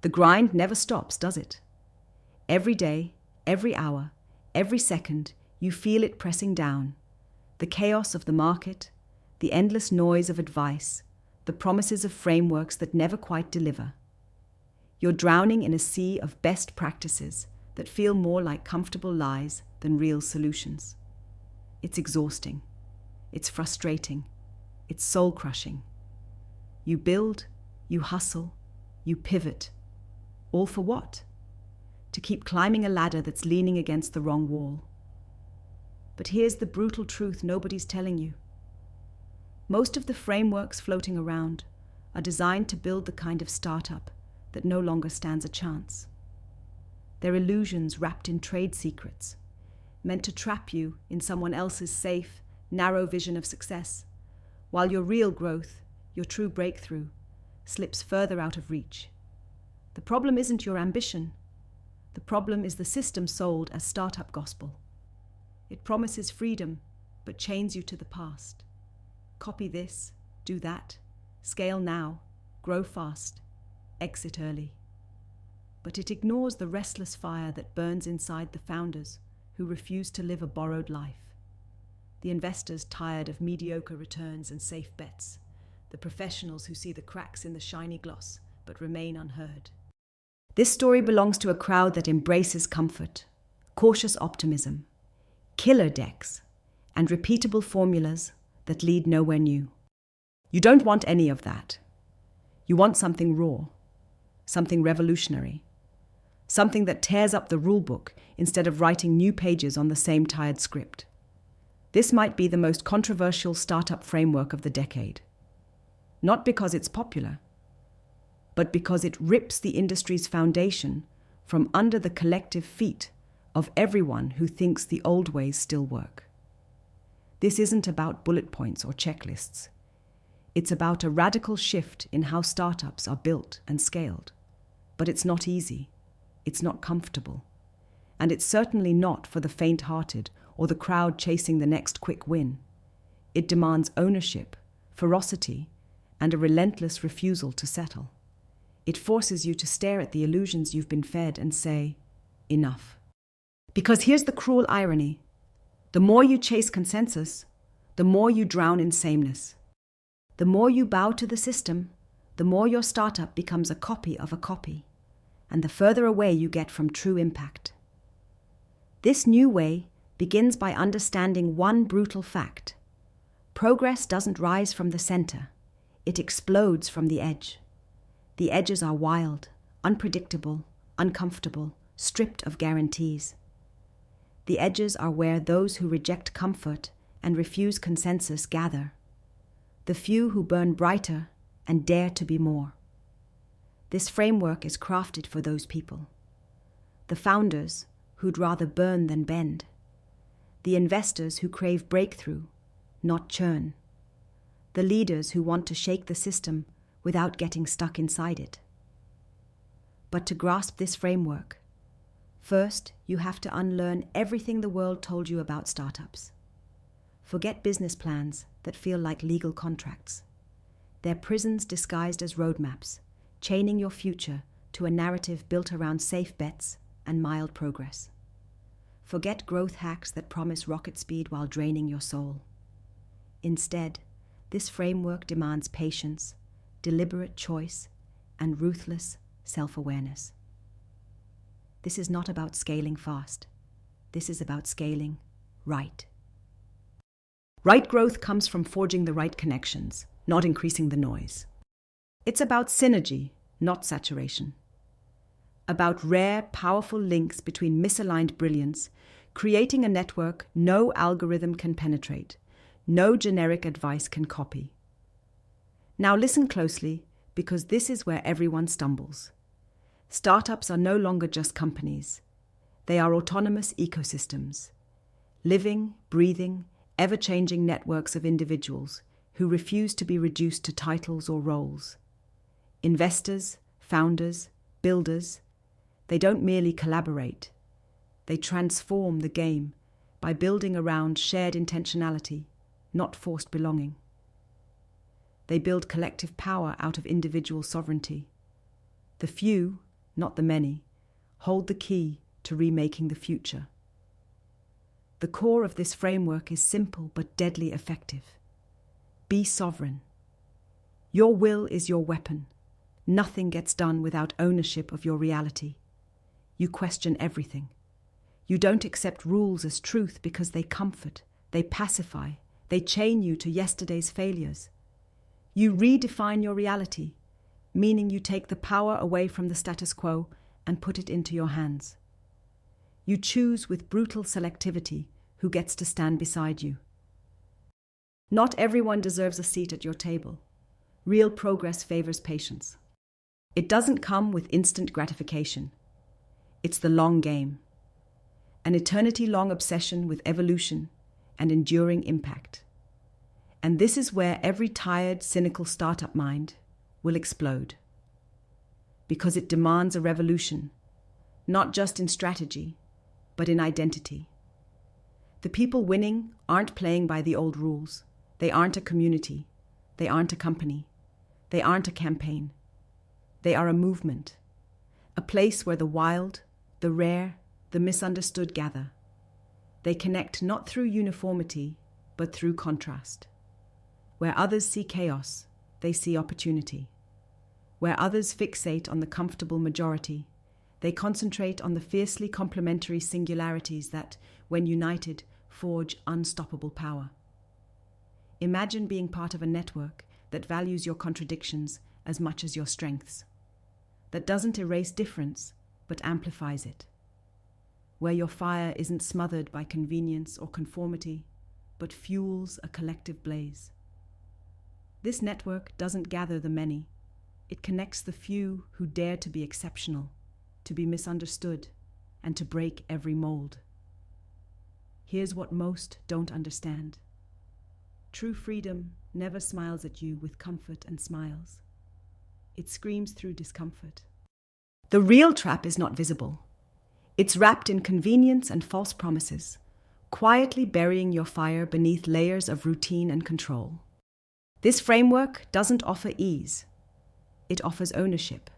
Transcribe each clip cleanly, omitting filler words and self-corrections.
The grind never stops, does it? Every day, every hour, every second, you feel it pressing down. The chaos of the market, the endless noise of advice, the promises of frameworks that never quite deliver. You're drowning in a sea of best practices that feel more like comfortable lies than real solutions. It's exhausting. It's frustrating. It's soul-crushing. You build, you hustle, you pivot. All for what? To keep climbing a ladder that's leaning against the wrong wall. But here's the brutal truth nobody's telling you. Most of the frameworks floating around are designed to build the kind of startup that no longer stands a chance. They're illusions wrapped in trade secrets, meant to trap you in someone else's safe, narrow vision of success, while your real growth, your true breakthrough, slips further out of reach. The problem isn't your ambition. The problem is the system sold as startup gospel. It promises freedom, but chains you to the past. Copy this, do that, scale now, grow fast, exit early. But it ignores the restless fire that burns inside the founders who refuse to live a borrowed life. The investors tired of mediocre returns and safe bets. The professionals who see the cracks in the shiny gloss but remain unheard. This story belongs to a crowd that embraces comfort, cautious optimism, killer decks, and repeatable formulas that lead nowhere new. You don't want any of that. You want something raw, something revolutionary, something that tears up the rulebook instead of writing new pages on the same tired script. This might be the most controversial startup framework of the decade. Not because it's popular, but because it rips the industry's foundation from under the collective feet of everyone who thinks the old ways still work. This isn't about bullet points or checklists. It's about a radical shift in how startups are built and scaled. But it's not easy. It's not comfortable. And it's certainly not for the faint-hearted or the crowd chasing the next quick win. It demands ownership, ferocity, and a relentless refusal to settle. It forces you to stare at the illusions you've been fed and say, enough. Because here's the cruel irony. The more you chase consensus, the more you drown in sameness. The more you bow to the system, the more your startup becomes a copy of a copy, and the further away you get from true impact. This new way begins by understanding one brutal fact. Progress doesn't rise from the center. It explodes from the edge. The edges are wild, unpredictable, uncomfortable, stripped of guarantees. The edges are where those who reject comfort and refuse consensus gather. The few who burn brighter and dare to be more. This framework is crafted for those people. The founders who'd rather burn than bend. The investors who crave breakthrough, not churn. The leaders who want to shake the system without getting stuck inside it. But to grasp this framework, first you have to unlearn everything the world told you about startups. Forget business plans that feel like legal contracts. They're prisons disguised as roadmaps, chaining your future to a narrative built around safe bets and mild progress. Forget growth hacks that promise rocket speed while draining your soul. Instead, this framework demands patience, deliberate choice, and ruthless self-awareness. This is not about scaling fast. This is about scaling right. Right growth comes from forging the right connections, not increasing the noise. It's about synergy, not saturation. About rare, powerful links between misaligned brilliance, creating a network no algorithm can penetrate, no generic advice can copy. Now listen closely, because this is where everyone stumbles. Startups are no longer just companies. They are autonomous ecosystems, living, breathing, ever-changing networks of individuals who refuse to be reduced to titles or roles. Investors, founders, builders, they don't merely collaborate. They transform the game by building around shared intentionality, not forced belonging. They build collective power out of individual sovereignty. The few, not the many, hold the key to remaking the future. The core of this framework is simple but deadly effective. Be sovereign. Your will is your weapon. Nothing gets done without ownership of your reality. You question everything. You don't accept rules as truth because they comfort, they pacify, they chain you to yesterday's failures. You redefine your reality, meaning you take the power away from the status quo and put it into your hands. You choose with brutal selectivity who gets to stand beside you. Not everyone deserves a seat at your table. Real progress favors patience. It doesn't come with instant gratification. It's the long game. An eternity-long obsession with evolution and enduring impact. And this is where every tired, cynical startup mind will explode. Because it demands a revolution, not just in strategy, but in identity. The people winning aren't playing by the old rules. They aren't a community. They aren't a company. They aren't a campaign. They are a movement, a place where the wild, the rare, the misunderstood gather. They connect not through uniformity, but through contrast. Where others see chaos, they see opportunity. Where others fixate on the comfortable majority, they concentrate on the fiercely complementary singularities that, when united, forge unstoppable power. Imagine being part of a network that values your contradictions as much as your strengths, that doesn't erase difference, but amplifies it, where your fire isn't smothered by convenience or conformity, but fuels a collective blaze. This network doesn't gather the many. It connects the few who dare to be exceptional, to be misunderstood, and to break every mold. Here's what most don't understand. True freedom never smiles at you with comfort and smiles. It screams through discomfort. The real trap is not visible. It's wrapped in convenience and false promises, quietly burying your fire beneath layers of routine and control. This framework doesn't offer ease. It offers ownership.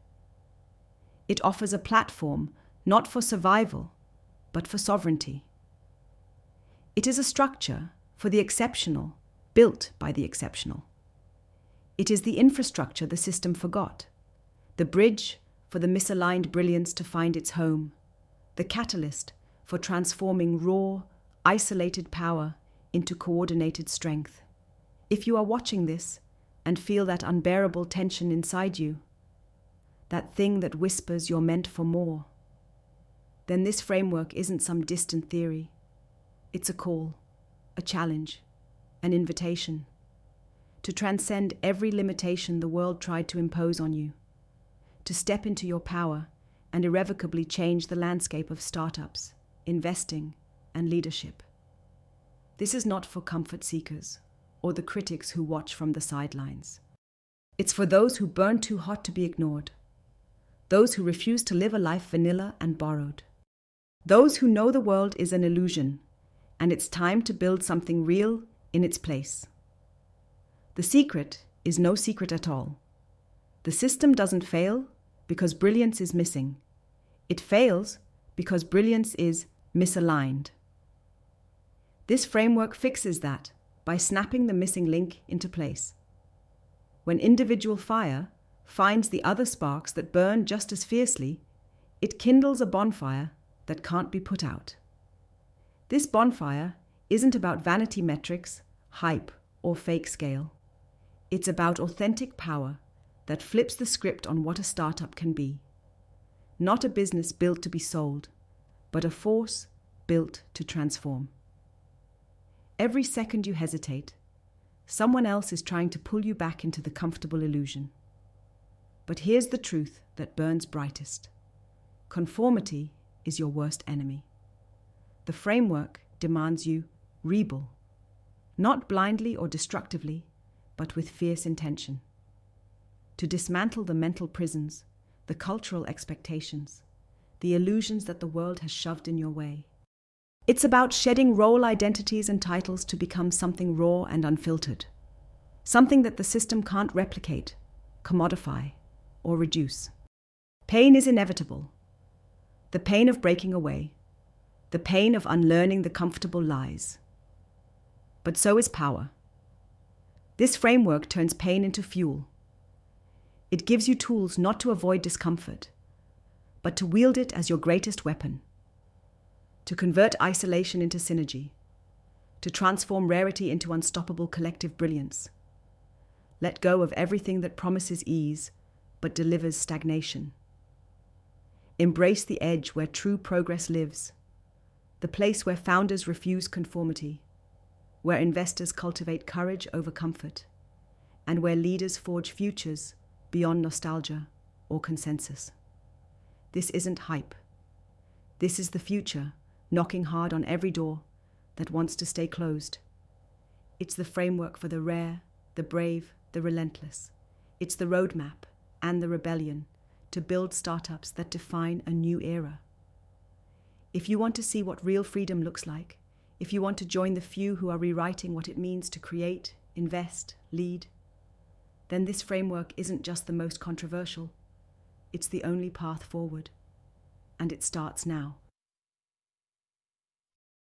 It offers a platform not for survival, but for sovereignty. It is a structure for the exceptional, built by the exceptional. It is the infrastructure the system forgot, the bridge for the misaligned brilliance to find its home, the catalyst for transforming raw, isolated power into coordinated strength. If you are watching this and feel that unbearable tension inside you, that thing that whispers you're meant for more, then this framework isn't some distant theory. It's a call, a challenge, an invitation to transcend every limitation the world tried to impose on you, to step into your power and irrevocably change the landscape of startups, investing, and leadership. This is not for comfort seekers or the critics who watch from the sidelines. It's for those who burn too hot to be ignored, those who refuse to live a life vanilla and borrowed, those who know the world is an illusion and it's time to build something real in its place. The secret is no secret at all. The system doesn't fail because brilliance is missing. It fails because brilliance is misaligned. This framework fixes that by snapping the missing link into place. When individual fire finds the other sparks that burn just as fiercely, it kindles a bonfire that can't be put out. This bonfire isn't about vanity metrics, hype, or fake scale. It's about authentic power that flips the script on what a startup can be. Not a business built to be sold, but a force built to transform. Every second you hesitate, someone else is trying to pull you back into the comfortable illusion. But here's the truth that burns brightest. Conformity is your worst enemy. The framework demands you rebel, not blindly or destructively, but with fierce intention. To dismantle the mental prisons, the cultural expectations, the illusions that the world has shoved in your way. It's about shedding role identities and titles to become something raw and unfiltered, something that the system can't replicate, commodify, or reduce. Pain is inevitable. The pain of breaking away, the pain of unlearning the comfortable lies. But so is power. This framework turns pain into fuel. It gives you tools not to avoid discomfort, but to wield it as your greatest weapon, to convert isolation into synergy, to transform rarity into unstoppable collective brilliance. Let go of everything that promises ease, but delivers stagnation. Embrace the edge where true progress lives, the place where founders refuse conformity, where investors cultivate courage over comfort, and where leaders forge futures beyond nostalgia or consensus. This isn't hype. This is the future, knocking hard on every door that wants to stay closed. It's the framework for the rare, the brave, the relentless. It's the roadmap and the rebellion to build startups that define a new era. If you want to see what real freedom looks like, if you want to join the few who are rewriting what it means to create, invest, lead, then this framework isn't just the most controversial, it's the only path forward. And it starts now.